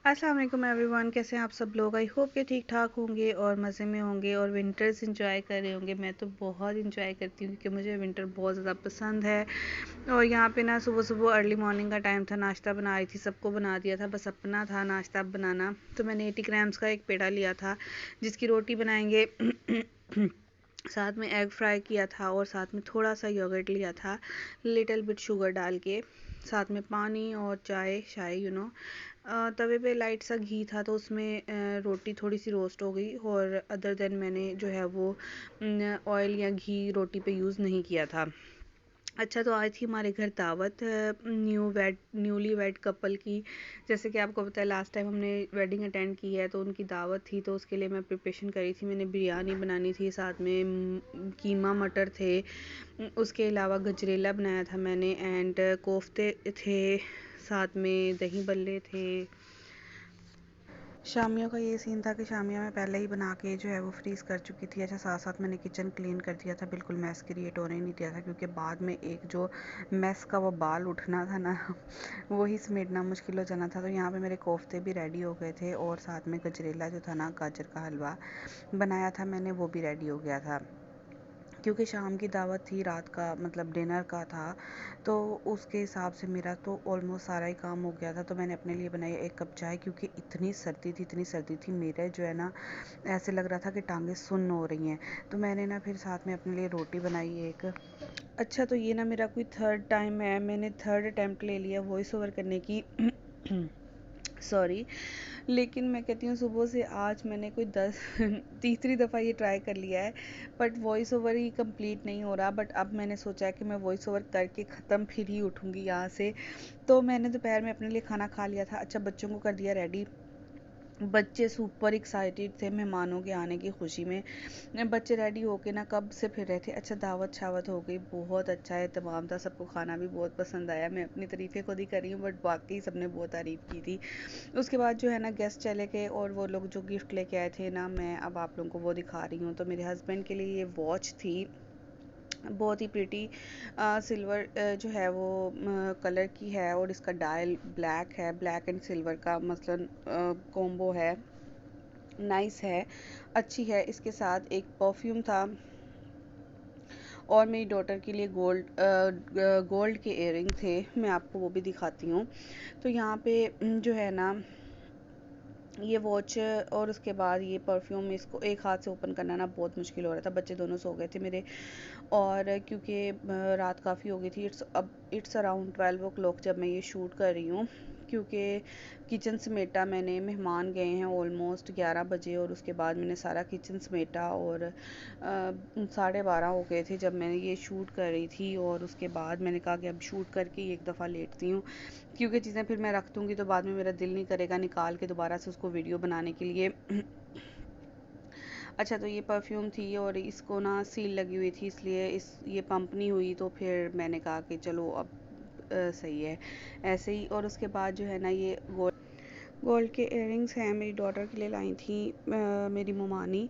अस्सलाम वालेकुम एवरीवन, कैसे हैं आप सब लोग। आई होप कि ठीक ठाक होंगे और मज़े में होंगे और विंटर्स इंजॉय कर रहे होंगे। मैं तो बहुत इंजॉय करती हूँ क्योंकि मुझे विंटर बहुत ज़्यादा पसंद है। और यहाँ पे ना सुबह सुबह अर्ली मॉर्निंग का टाइम था, नाश्ता बना रही थी, सबको बना दिया था, बस अपना था नाश्ता बनाना। तो मैंने 80 ग्राम्स का एक पेड़ा लिया था जिसकी रोटी बनाएंगे। साथ में एग फ्राई किया था और साथ में थोड़ा सा योगर्ट लिया था, लिटिल बिट शुगर डाल के, साथ में पानी और चाय शाय तवे पे लाइट सा घी था तो उसमें रोटी थोड़ी सी रोस्ट हो गई। और अदर देन मैंने जो है वो ऑयल या घी रोटी पे यूज़ नहीं किया था। अच्छा, तो आई थी हमारे घर दावत न्यूली वेड कपल की। जैसे कि आपको पता है लास्ट टाइम हमने वेडिंग अटेंड की है तो उनकी दावत थी, तो उसके लिए मैं प्रिपरेशन करी थी। मैंने बिरयानी बनानी थी, साथ में कीमा मटर थे, उसके अलावा गजरेला बनाया था मैंने, एंड कोफ्ते थे, साथ में दही बल्ले थे। शामियों का ये सीन था कि शामियाँ मैं पहले ही बना के जो है वो फ्रीज़ कर चुकी थी। अच्छा, साथ साथ मैंने किचन क्लीन कर दिया था, बिल्कुल मैस क्रिएट होने नहीं दिया था क्योंकि बाद में एक जो मैस का वो बाल उठना था ना वही समेटना मुश्किल हो जाना था। तो यहाँ पे मेरे कोफ्ते भी रेडी हो गए थे और साथ में गजरेला जो था ना, गाजर का हलवा बनाया था मैंने, वो भी रेडी हो गया था। क्योंकि शाम की दावत थी, रात का मतलब डिनर का था, तो उसके हिसाब से मेरा तो ऑलमोस्ट सारा ही काम हो गया था। तो मैंने अपने लिए बनाई 1 कप चाय क्योंकि इतनी सर्दी थी मेरे जो है ना, ऐसे लग रहा था कि टांगें सुन्न हो रही हैं। तो मैंने ना फिर साथ में अपने लिए रोटी बनाई एक। अच्छा, तो ये ना मेरा कोई थर्ड टाइम है, मैंने थर्ड अटैम्प्ट ले लिया वॉइस ओवर करने की। सॉरी, लेकिन मैं कहती हूँ सुबह से आज मैंने कोई 10 तीसरी दफ़ा ये ट्राई कर लिया है, but voice over he complete नहीं हो रहा। बट अब मैंने सोचा है कि मैं वॉइस ओवर करके ख़त्म फिर ही उठूँगी यहाँ से। तो मैंने दोपहर में अपने लिए खाना खा लिया था। अच्छा, बच्चों को कर दिया रेडी। बच्चे सुपर एक्साइटेड थे मेहमानों के आने की खुशी में। बच्चे रेडी होके ना कब से फिर रहे थे। अच्छा, दावत शावत हो गई, बहुत अच्छा है, तमाम था, सबको खाना भी बहुत पसंद आया। मैं अपनी तारीफ़ें खुद ही कर रही हूँ बट बाकी सबने बहुत तारीफ़ की थी। उसके बाद जो है ना गेस्ट चले गए और वो लोग जो गिफ्ट लेके आए थे ना, मैं अब आप लोगों को वो दिखा रही हूँ। तो मेरे हस्बैंड के लिए ये वॉच थी, बहुत ही प्रिटी सिल्वर जो है वो कलर की है और इसका डायल ब्लैक है, ब्लैक एंड सिल्वर का मसलन कॉम्बो है, नाइस है, अच्छी है। इसके साथ एक परफ्यूम था और मेरी डॉटर के लिए गोल्ड के इयररिंग थे, मैं आपको वो भी दिखाती हूँ। तो यहाँ पे जो है ना ये वॉच और उसके बाद ये परफ्यूम, इसको एक हाथ से ओपन करना ना बहुत मुश्किल हो रहा था। बच्चे दोनों सो गए थे मेरे, और क्योंकि रात काफ़ी हो गई थी, इट्स अराउंड 12 ओ क्लॉक जब मैं ये शूट कर रही हूँ। क्योंकि किचन समेटा मैंने, मेहमान गए हैं ऑलमोस्ट 11 बजे, और उसके बाद मैंने सारा किचन समेटा और 12:30 हो गए थे जब मैंने ये शूट कर रही थी। और उसके बाद मैंने कहा कि अब शूट करके ही एक दफ़ा लेटती हूँ क्योंकि चीज़ें फिर मैं रख दूँगी तो बाद में मेरा दिल नहीं करेगा निकाल के दोबारा से उसको वीडियो बनाने के लिए। अच्छा, तो ये परफ्यूम थी और इसको ना सील लगी हुई थी, इसलिए ये पंप नहीं हुई, तो फिर मैंने कहा कि चलो अब सही है ऐसे ही। और उसके बाद जो है ना ये गोल्ड के इयररिंग्स हैं, मेरी डॉटर के लिए लाई थी मेरी मोमानी।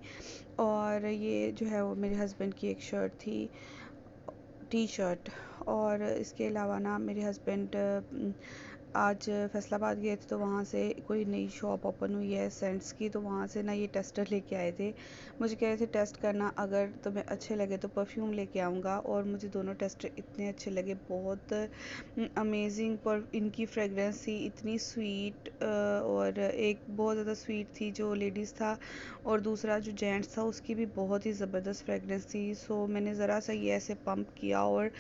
और ये जो है वो मेरे हस्बैंड की एक शर्ट थी, टी शर्ट। और इसके अलावा ना मेरे हस्बैंड आज फैसलाबाद गए थे तो वहाँ से कोई नई शॉप ओपन हुई है सेंट्स की, तो वहाँ से ना ये टेस्टर लेके आए थे। मुझे कह रहे थे टेस्ट करना, अगर तुम्हें अच्छे लगे तो परफ्यूम लेके आऊँगा। और मुझे दोनों टेस्टर इतने अच्छे लगे, बहुत अमेजिंग। पर इनकी फ्रेगरेंस थी इतनी स्वीट, और एक बहुत ज़्यादा स्वीट थी जो लेडीज़ था, और दूसरा जो जेंट्स था उसकी भी बहुत ही ज़बरदस्त फ्रेगरेंस थी। सो मैंने ज़रा सा ये ऐसे पंप किया और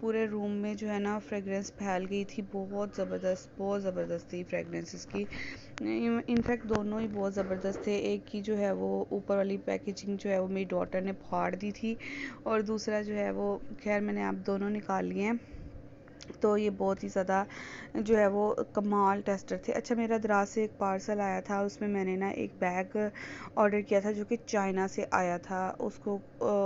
पूरे रूम में जो है ना फ्रेगरेंस फैल गई थी, बहुत ज़बरदस्त थी फ्रेगरेंस इसकी। इनफैक्ट दोनों ही बहुत ज़बरदस्त थे। एक की जो है वो ऊपर वाली पैकेजिंग जो है वो मेरी डॉटर ने फाड़ दी थी, और दूसरा जो है वो खैर मैंने आप दोनों निकाल लिए हैं। तो ये बहुत ही ज़्यादा जो है वो कमाल टेस्टर थे। अच्छा, मेरा दराज से एक पार्सल आया था, उसमें मैंने ना एक बैग ऑर्डर किया था जो कि चाइना से आया था। उसको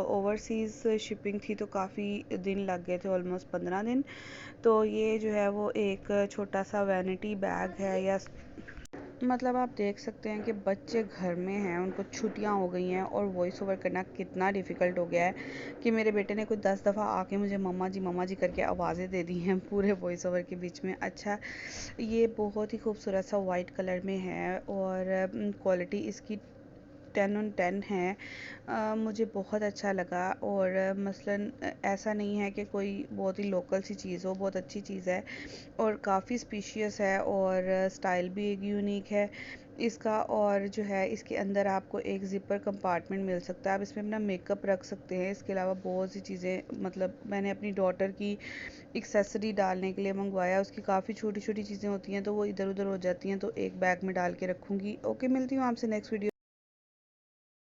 ओवरसीज़ शिपिंग थी तो काफ़ी दिन लग गए थे, ऑलमोस्ट 15 दिन। तो ये जो है वो एक छोटा सा वैनिटी बैग है, या मतलब आप देख सकते हैं कि बच्चे घर में हैं, उनको छुट्टियां हो गई हैं और वॉइस ओवर करना कितना डिफ़िकल्ट हो गया है कि मेरे बेटे ने कुछ 10 दफ़ा आके मुझे मम्मा जी करके आवाज़ें दे दी हैं पूरे वॉइस ओवर के बीच में। अच्छा, ये बहुत ही खूबसूरत सा वाइट कलर में है और क्वालिटी इसकी 10/10 है। मुझे बहुत अच्छा लगा और मसलन ऐसा नहीं है कि कोई बहुत ही लोकल सी चीज़ हो, बहुत अच्छी चीज़ है और काफ़ी स्पीशियस है और स्टाइल भी एक यूनिक है इसका। और जो है इसके अंदर आपको एक ज़िपर कंपार्टमेंट मिल सकता है, आप इसमें अपना मेकअप रख सकते हैं। इसके अलावा बहुत सी चीज़ें, मतलब मैंने अपनी डॉटर की एक्सेसरी डालने के लिए मंगवाया, उसकी काफ़ी छोटी छोटी चीज़ें होती हैं तो वो इधर उधर हो जाती हैं, तो एक बैग में डाल के रखूँगी। ओके, मिलती हूँ आपसे नेक्स्ट वीडियो।